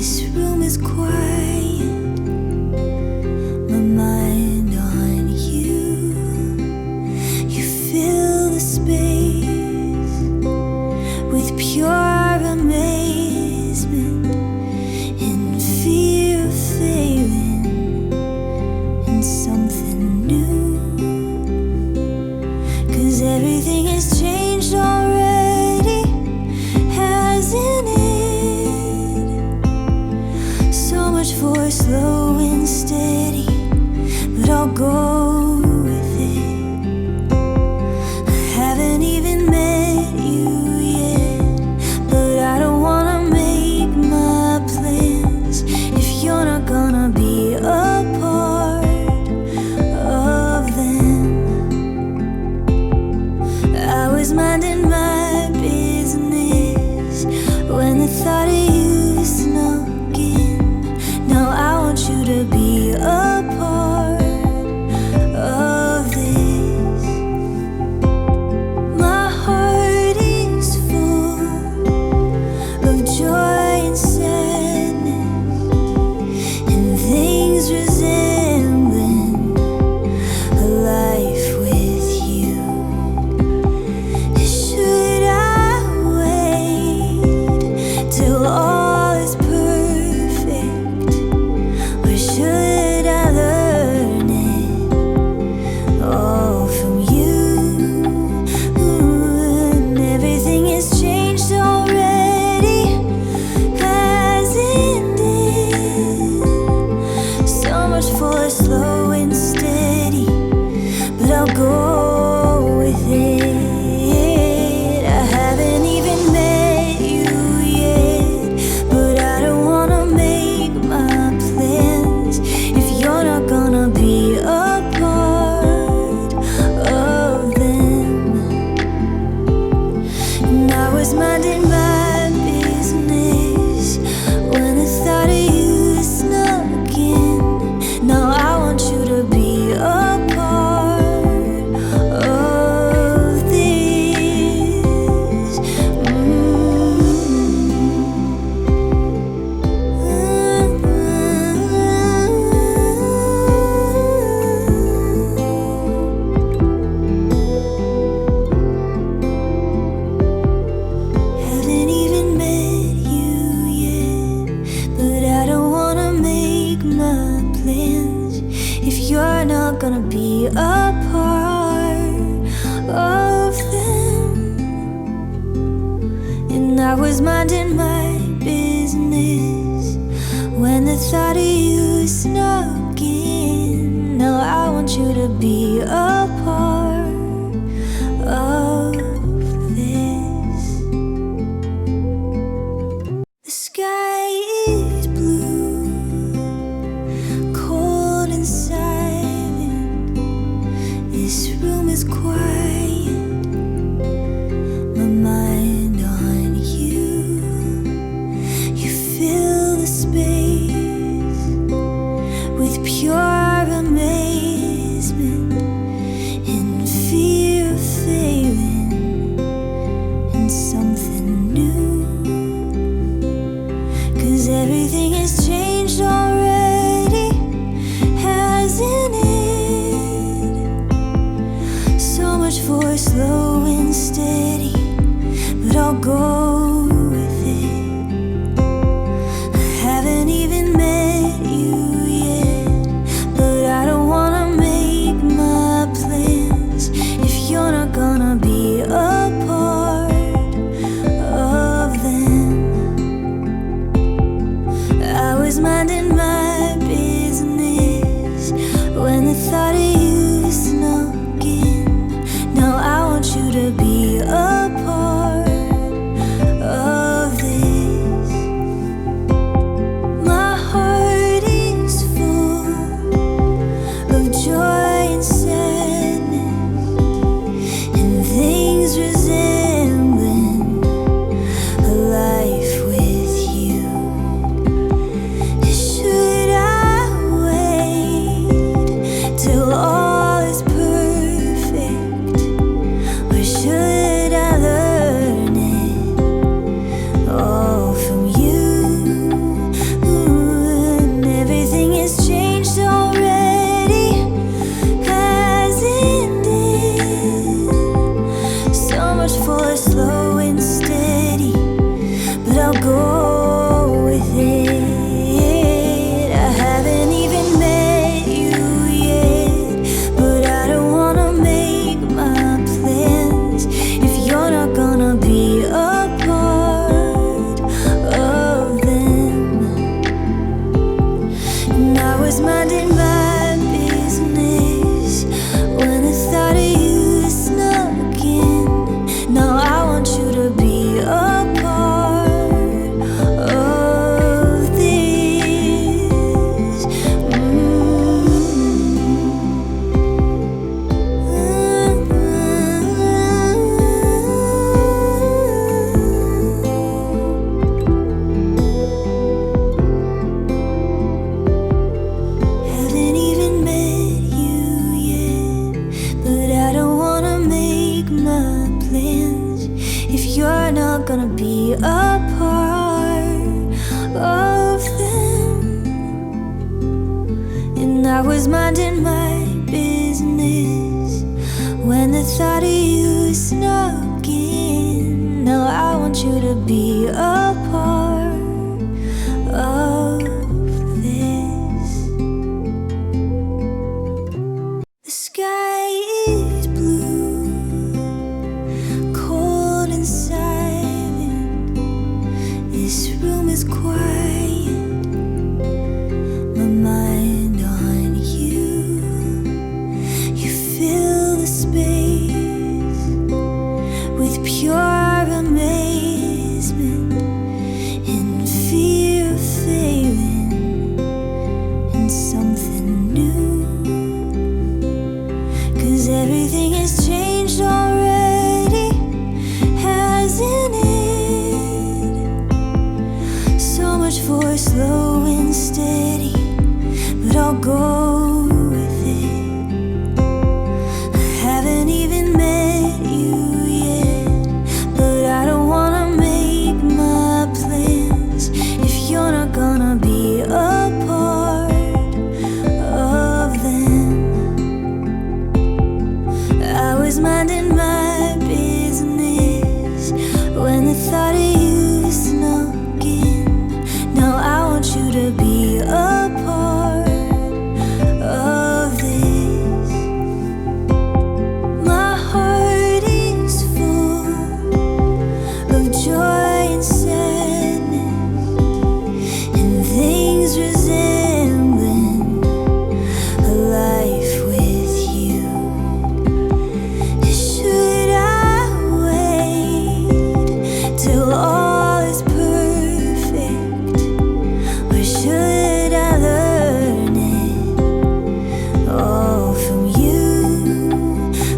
This room is quiet, my mind on you. You fill the space with pure amazement and fear of failing in something new. 'Cause everything has changed already, hasn't it? So much for slow and steady, but I'll go with it. I haven't even met you yet, but I don't wanna make my plans if you're not gonna be a part of them. I was minding my business when the thought of you snuck in. Now I want you to be a part of this. My heart is full of joy and sadness and things resembling a life with you. Should I wait till all is perfect, or should I learn it all from you? And everything has changed already, hasn't it? So much for slow and steady, but I'll go with it. I haven't even met you yet, but I don't wanna make my plans if you're not gonna be a part of them. And I was minding my business when the thought of you snuck in. Now I want you to be a part of this. Haven't even met you yet, but I don't wanna make my plans if you're not gonna be a part of them. And I was minding my business when the thought of you snuck in. Now I want you to be a part of this. The sky is blue, cold and silent. This room is quiet, my mind on you. You fill the space with pure amazement and fear of failing in something new. 'Cause everything has changed already, hasn't it? So much for slow and steady, but I'll go with it. I haven't even met you yet, but I don't wanna make my plans if you're not gonna be a part of them. I was minding my business when the thought of you snuck in. Now I want you to be a part of this. My heart is full of joy and sadness and things resembling a life with you. Should I wait till all much for slow and steady, but I'll go with it. I haven't even met you yet, but I don't wanna make my plans if you're not gonna be a part of them. I was minding my business when the thought of you snuck in. Now I want you to be a part of this. My heart is full of joy and sadness, and things resembling a life with you. Should I wait till all is perfect, or should I learn it all from you?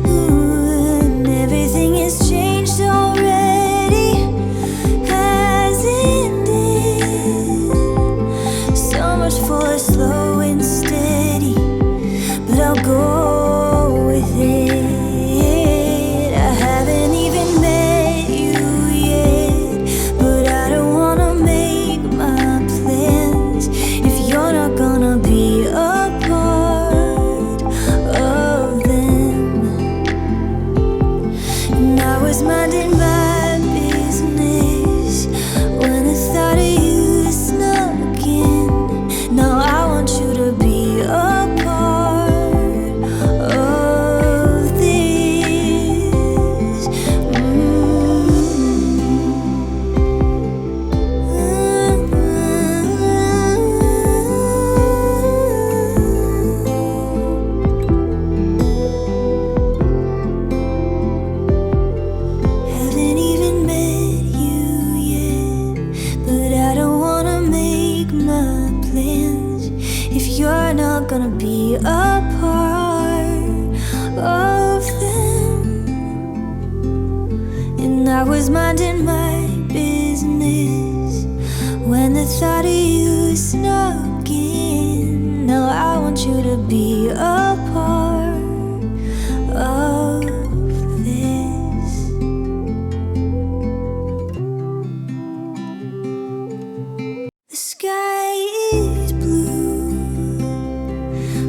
And everything has changed already, hasn't it? So much for slow and steady, but I'll go with it. I haven't even met you yet, but I don't wanna make my plans if you're not gonna be a part of them. And I was minding my business when the thought of you snuck in. Now I want you to be a part of this. Haven't even met you yet, but I don't wanna make my plans if you're not gonna be a part of them. And I was minding my business when the thought of you snuck in. Now I want you to be a part of this. The sky is blue,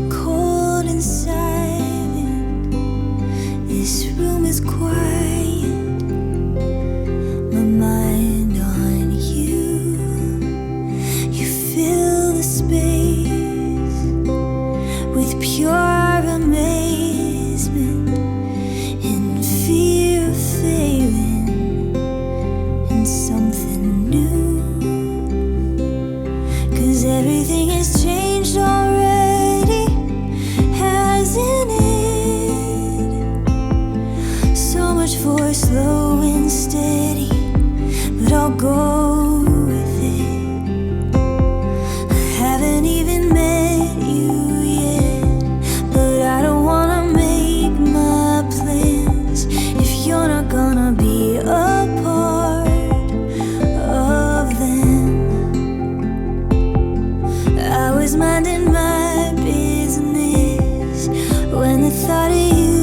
cold and silent. This room is quiet, my mind on you. You fill the space with pure amazement and fear of failing in something new. 'Cause everything has changed already, hasn't it? So much for slow and steady, but I'll go with it. I haven't even met you yet, but I don't wanna make my plans if you're not gonna be a part of them. I was minding my business when the thought of you